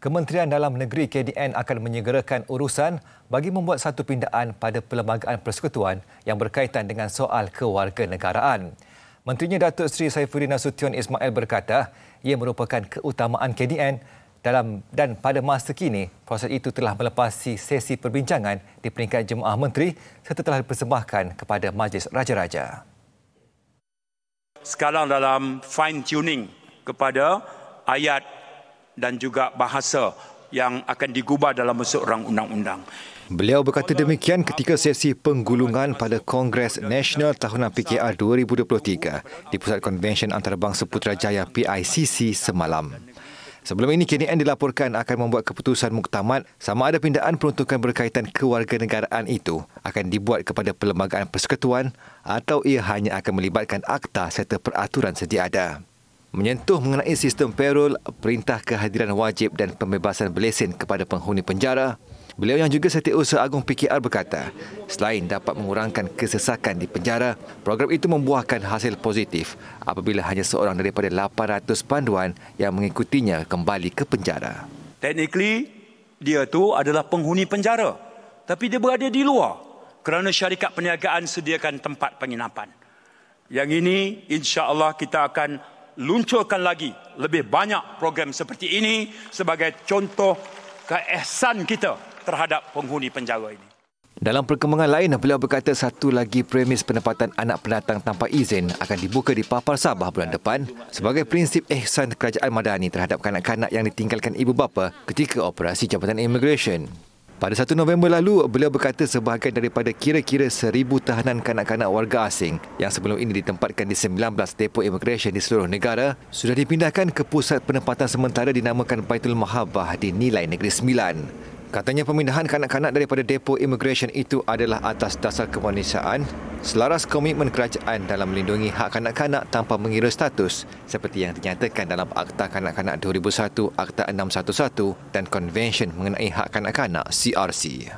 Kementerian Dalam Negeri KDN akan menyegerakan urusan bagi membuat satu pindaan pada Perlembagaan Persekutuan yang berkaitan dengan soal kewarganegaraan. Menterinya Datuk Seri Saifuddin Nasution Ismail berkata ia merupakan keutamaan KDN dan pada masa kini proses itu telah melepasi sesi perbincangan di peringkat Jemaah Menteri serta telah dipersembahkan kepada Majlis Raja-Raja. Sekarang dalam fine tuning kepada ayat dan juga bahasa yang akan digubah dalam bentuk rang undang-undang. Beliau berkata demikian ketika sesi penggulungan pada Kongres Nasional Tahunan PKR 2023 di Pusat Konvensyen Antarabangsa Putrajaya PICC semalam. Sebelum ini, KDN dilaporkan akan membuat keputusan muktamad sama ada pindaan peruntukan berkaitan kewarganegaraan itu akan dibuat kepada Perlembagaan Persekutuan atau ia hanya akan melibatkan akta serta peraturan sedia ada. Menyentuh mengenai sistem payroll, perintah kehadiran wajib dan pembebasan berlesen kepada penghuni penjara, beliau yang juga Setiausaha Agung PKR berkata, selain dapat mengurangkan kesesakan di penjara, program itu membuahkan hasil positif apabila hanya seorang daripada 800 panduan yang mengikutinya kembali ke penjara. Technically, dia tu adalah penghuni penjara, tapi dia berada di luar kerana syarikat perniagaan sediakan tempat penginapan. Yang ini, insya-Allah kita akan luncurkan lagi lebih banyak program seperti ini sebagai contoh keihsan kita terhadap penghuni penjara ini. Dalam perkembangan lain, beliau berkata satu lagi premis penempatan anak pendatang tanpa izin akan dibuka di Papar Sabah bulan depan sebagai prinsip ihsan kerajaan madani terhadap kanak-kanak yang ditinggalkan ibu bapa ketika operasi Jabatan Immigration. Pada 1 November lalu, beliau berkata sebahagian daripada kira-kira 1,000 tahanan kanak-kanak warga asing yang sebelum ini ditempatkan di 19 depo imigresen di seluruh negara sudah dipindahkan ke pusat penempatan sementara dinamakan Baitul Mahabah di Nilai Negeri Sembilan. Katanya pemindahan kanak-kanak daripada depo imigresen itu adalah atas dasar kemanusiaan, selaras komitmen kerajaan dalam melindungi hak kanak-kanak tanpa mengira status seperti yang dinyatakan dalam Akta Kanak-Kanak 2001, Akta 611 dan Konvensyen mengenai Hak Kanak-Kanak CRC.